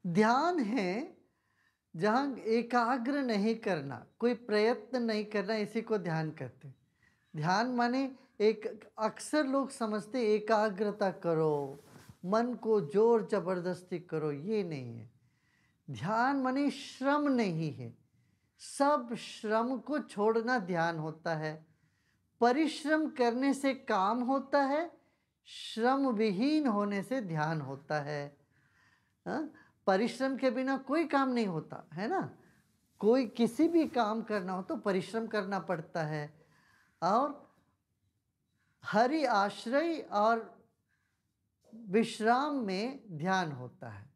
ध्यान है जहाँ एकाग्र नहीं करना, कोई प्रयत्न नहीं करना, इसी को ध्यान कहते हैं। ध्यान माने एक अक्सर लोग समझते एकाग्रता करो, मन को जोर जबरदस्ती करो, ये नहीं है। ध्यान माने श्रम नहीं है, सब श्रम को छोड़ना ध्यान होता है। परिश्रम करने से काम होता है, श्रम विहीन होने से ध्यान होता है। हाँ? परिश्रम के बिना कोई काम नहीं होता है ना। कोई किसी भी काम करना हो तो परिश्रम करना पड़ता है। और हरि आश्रय और विश्राम में ध्यान होता है,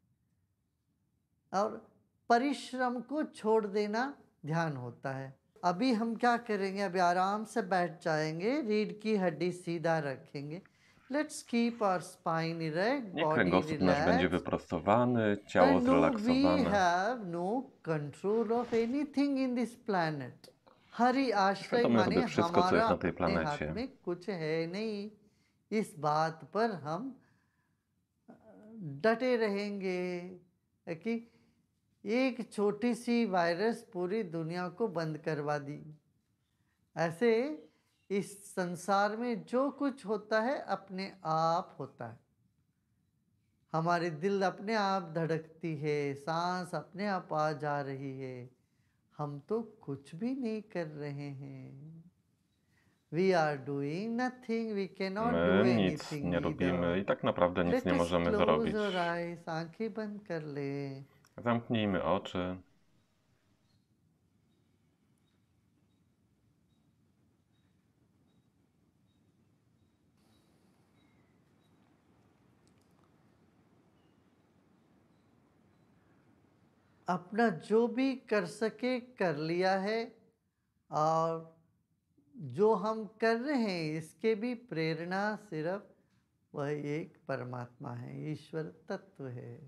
और परिश्रम को छोड़ देना ध्यान होता है। अभी हम क्या करेंगे, अभी आराम से बैठ जाएंगे, रीढ़ की हड्डी सीधा रखेंगे। Let's keep our spine erect, Niech body kręgosłup nasz będzie relaxed. wyprostowany, ciało And no, we zrelaksowane. have no control of anything in this planet. Hari आश्रय Świadomy माने robię wszystko, co हमारा jest na tej अपने हाथ planecie. में कुछ है नहीं। इस बात पर हम डटे रहेंगे कि एक छोटी सी वायरस पूरी दुनिया को बंद करवा दी। ऐसे इस संसार में जो कुछ होता है अपने आप होता है। हमारे दिल अपने आप धड़कती है, सांस अपने आप आ जा रही है, हम तो कुछ भी नहीं कर रहे हैं। We are doing nothing, we cannot do My nic anything nie either. robimy i tak naprawdę nic Let nie us możemy close zrobić. our eyes, आंखें बंद कर ले। Zamknijmy oczy. अपना जो भी कर सके कर लिया है, और जो हम कर रहे हैं इसके भी प्रेरणा सिर्फ वह एक परमात्मा है, ईश्वर तत्व है।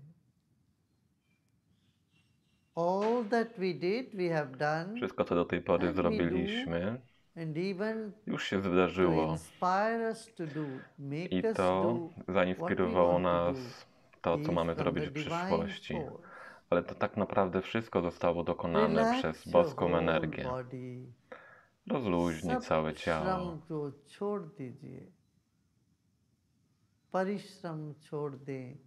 All that we did, we have done, Wszystko, co do tej pory and we do, zrobiliśmy, and even już się to wydarzyło. inspire us to do, make I us to do what we zainspirowało want to nas do, to, co is mamy from zrobić the w divine przyszłości. force. Ale to tak naprawdę wszystko zostało dokonane przez Relax your boską whole energię. body. Rozluźnij सब całe श्रम ciało. को छोड़ दीजिए, परिश्रम छोड़ दें,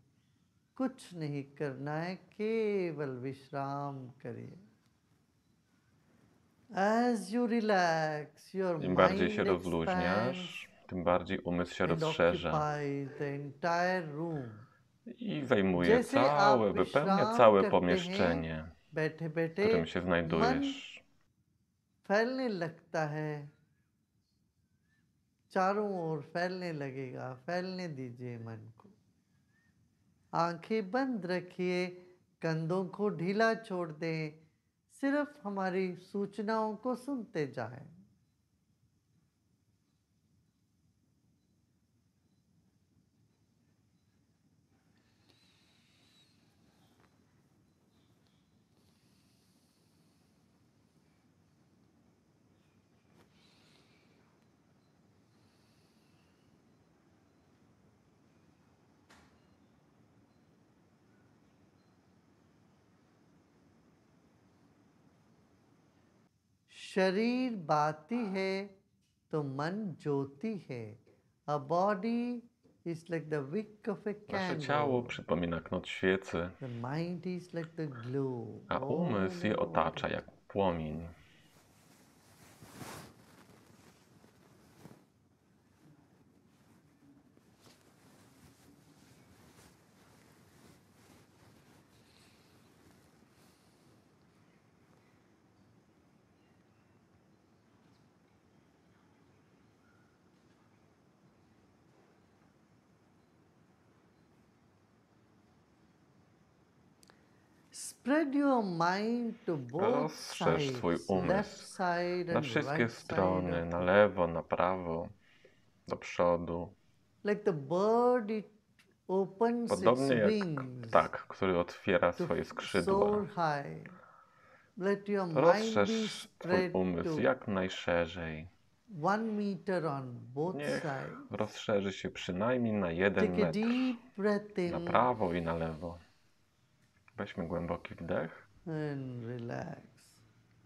कुछ नहीं करना है, केवल विश्राम करिए। As you relax, your Im bardziej się mind expands rozluźniasz, tym bardziej umysł się and rozszerza occupies the entire room. i zajmuje जैसे आप wypełnia विश्राम całe करते हैं, pomieszczenie, बैठे w बैठे którym się मन znajdujesz. फैलने लगता है, चारों ओर फैलने लगेगा, फैलने दीजिए मन को। आंखें बंद रखिए, कंधों को ढीला छोड़ दें, सिर्फ हमारी सूचनाओं को सुनते जाएं। शरीर बाती है तो मन ज्योति है। A body is like the wick of a Nasze ciało candle. przypomina knot świecy, The mind is like the glow. a umysł je otacza jak płomień. Spread your mind to both Rozszerz swój sides, left umysł side na and wszystkie right side strony, of na you. lewo, na prawo, do przodu. Like the bird, it opens its Podobnie jak wings ptak, który otwiera to swoje skrzydła. soar high. Let your To mind be rozszerz twój spread umysł to jak najszerzej. 1 meter on both Niech sides. rozszerzy się przynajmniej na 1 Take a metr. deep breath Na in prawo i na lewo. Weźmy głęboki wdech and relax.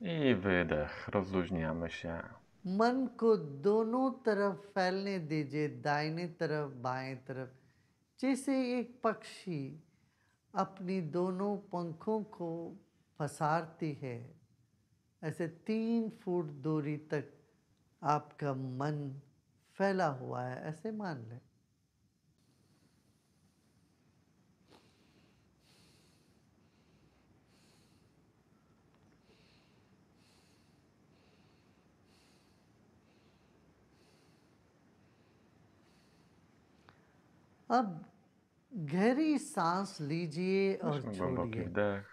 i wydech. Rozluźniamy się. मन को दोनों तरफ फैलने दीजिए, दाहिने तरफ बाएं तरफ, जैसे एक पक्षी अपनी दोनों पंखों को पसारती है। ऐसे 3 फुट दूरी तक आपका मन फैला हुआ है, ऐसे मान लें। अब गहरी सांस लीजिए और Weźmy głęboki छोड़िए। wdech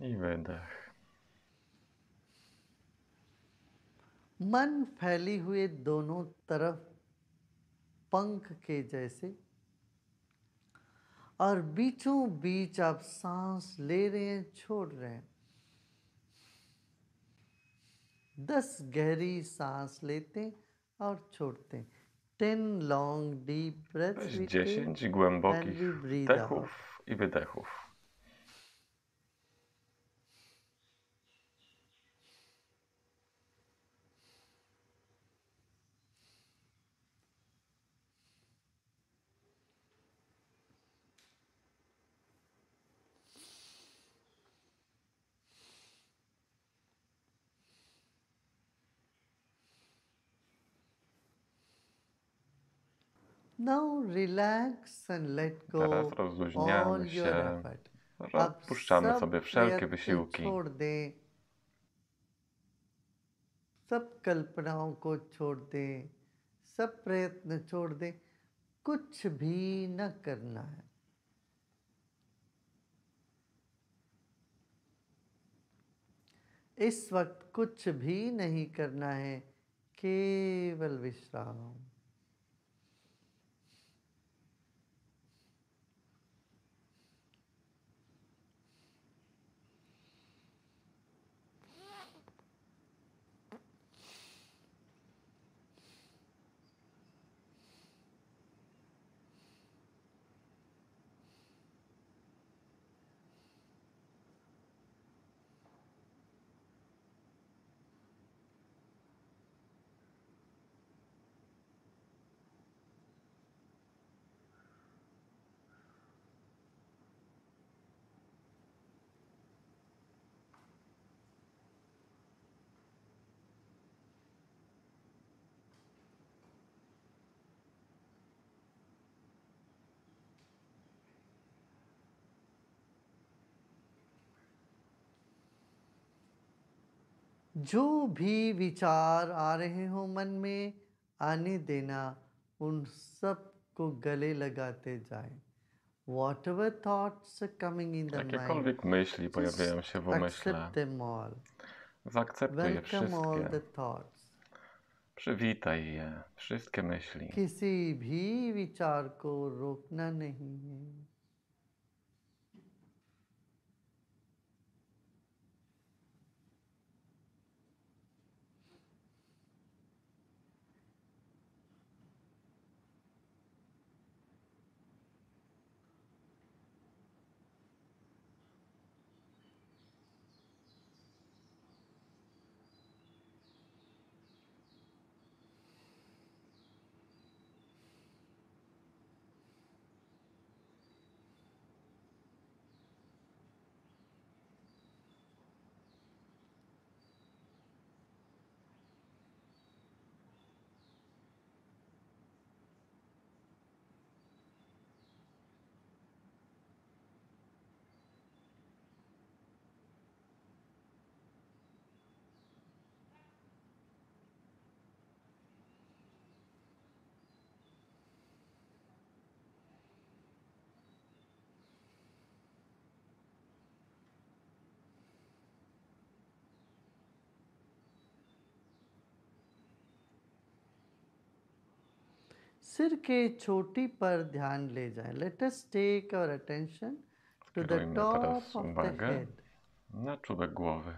i wydech. मन फैली हुए दोनों तरफ पंख के जैसे, और बीचों बीच आप सांस ले रहे हैं, छोड़ रहे हैं। 10 गहरी सांस लेते हैं और छोड़ते हैं। 10 long deep breaths Weź we take 10 and głębokich we breathe out. wdechów i wydechów. Now relax and let Teraz go all rozluźniamy your się. effort. अब Odpuszczamy सब sobie wszelkie प्रयत्न wysiłki. छोड़ दें, सब कल्पनाओं को छोड़ दें, सब प्रयत्न छोड़ दें, कुछ भी न करना है। इस वक्त कुछ भी नहीं करना है, केवल विश्राम। जो भी विचार आ रहे हो मन में, आने देना, उन सब को गले लगाते जाएं। Whatever thoughts are coming in the mind, Jakiekolwiek myśli pojawiają się w umyśle, accept them all. zaakceptuj je Welcome all wszystkie. the thoughts. Przywitaj je, wszystkie myśli. किसी भी विचार को रोकना नहीं है। सिर के चोटी पर ध्यान ले जाएं। Let us take our attention to the Skierujmy top teraz of the uwagę head. na czubek głowy.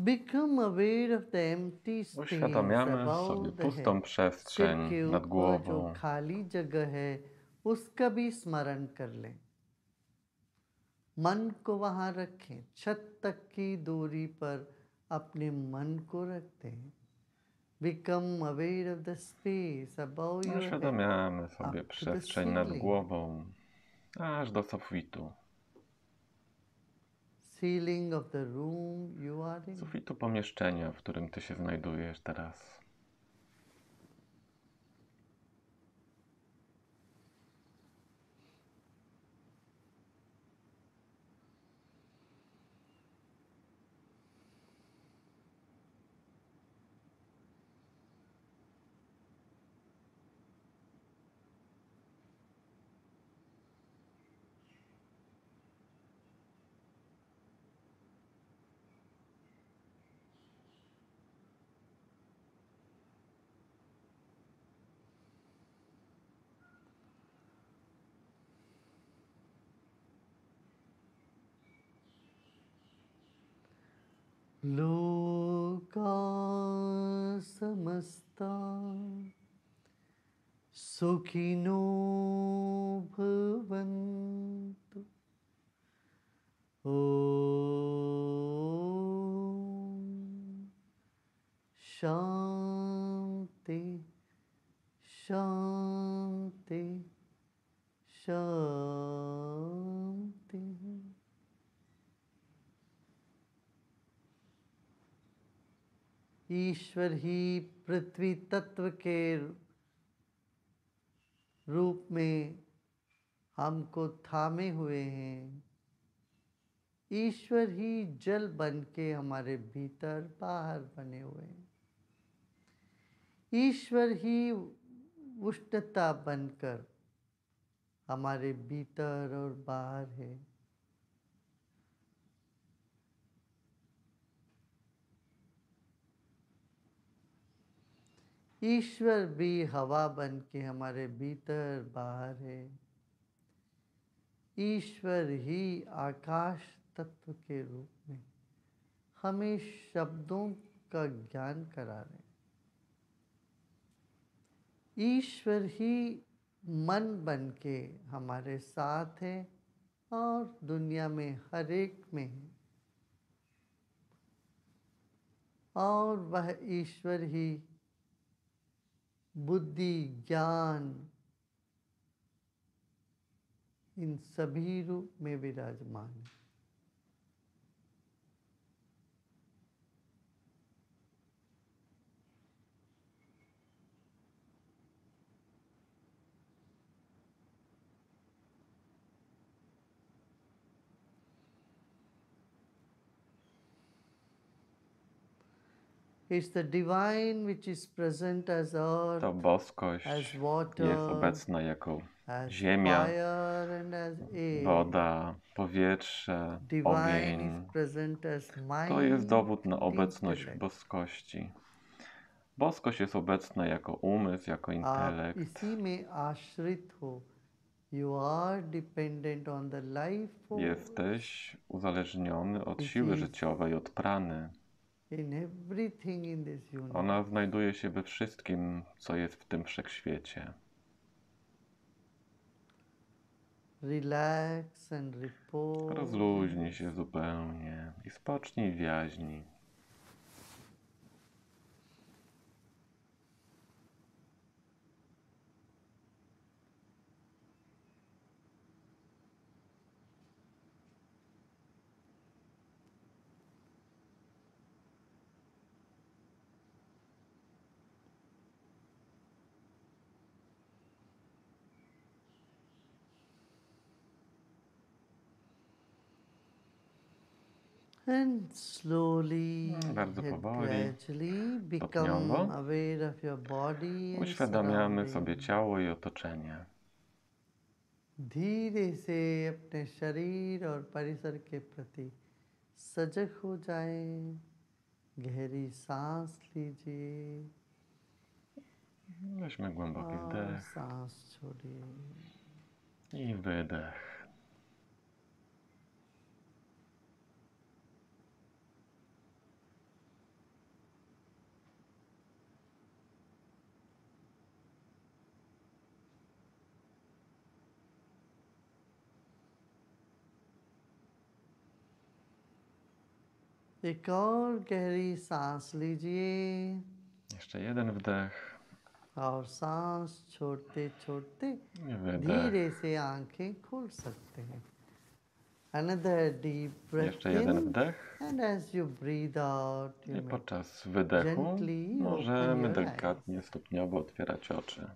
Become aware of the empty space Uświadamiamy sobie above the head. pustą सिर przestrzeń के nad ऊपर जो głową. खाली जगह है उसका भी स्मरण कर लें। मन को वहाँ रखें, छत तक की दूरी पर अपने मन को रखते हैं। Become aware of the space above your head, Uświadamiamy sobie up to the przestrzeń nad ceiling. głową, aż do sufitu. Ceiling of the room you are in. Sufitu pomieszczenia, w którym ty się znajdujesz teraz. लोका समस्ता सुखिनो भवन्तु। ओम शांति शांति शांति। ईश्वर ही पृथ्वी तत्व के रूप में हमको थामे हुए हैं। ईश्वर ही जल बन के हमारे भीतर बाहर बने हुए हैं। ईश्वर ही उष्णता बनकर हमारे भीतर और बाहर है। ईश्वर भी हवा बन के हमारे भीतर बाहर है। ईश्वर ही आकाश तत्व के रूप में हमें शब्दों का ज्ञान करा रहे हैं। ईश्वर ही मन बन के हमारे साथ है और दुनिया में हर एक में है। और वह ईश्वर ही बुद्धि ज्ञान इन सभी रूप में विराजमान है। It's the divine which is present as earth, To boskość as water, jest obecna jako as ziemia, fire and as air. woda, powietrze, Divine ogień. is present as mind, To jest dowód na obecność intellect. boskości. Boskość jest obecna jako umysł, jako आप intelekt. इसी में आश्रित हो। You are dependent on the life force Jesteś uzależniony od Which siły is- życiowej, od prany. in everything in this universe. Ona znajduje się we wszystkim, co jest w tym wszechświecie. Relax and repose. Rozluźnij się zupełnie i spocznij w jaźni. And slowly Bardzo and powoli, gradually become stopniowo aware of your body and uświadamiamy sobie surroundings. ciało i otoczenie. धीरे से अपने शरीर और परिसर के प्रति सजग हो जाएं। गहरी सांस लीजिए Weźmy głęboki और wdech सांस छोड़िए। i wydech. एक और गहरी सांस लीजिए Jeszcze jeden wdech और सांस छोड़ते छोड़ते i wydech. धीरे से आंखें खोल सकते हैं. Another deep breath Jeszcze jeden in, wdech. and as you breathe out, you I may podczas wydechu gently open możemy your eyes. delikatnie, stopniowo otwierać oczy.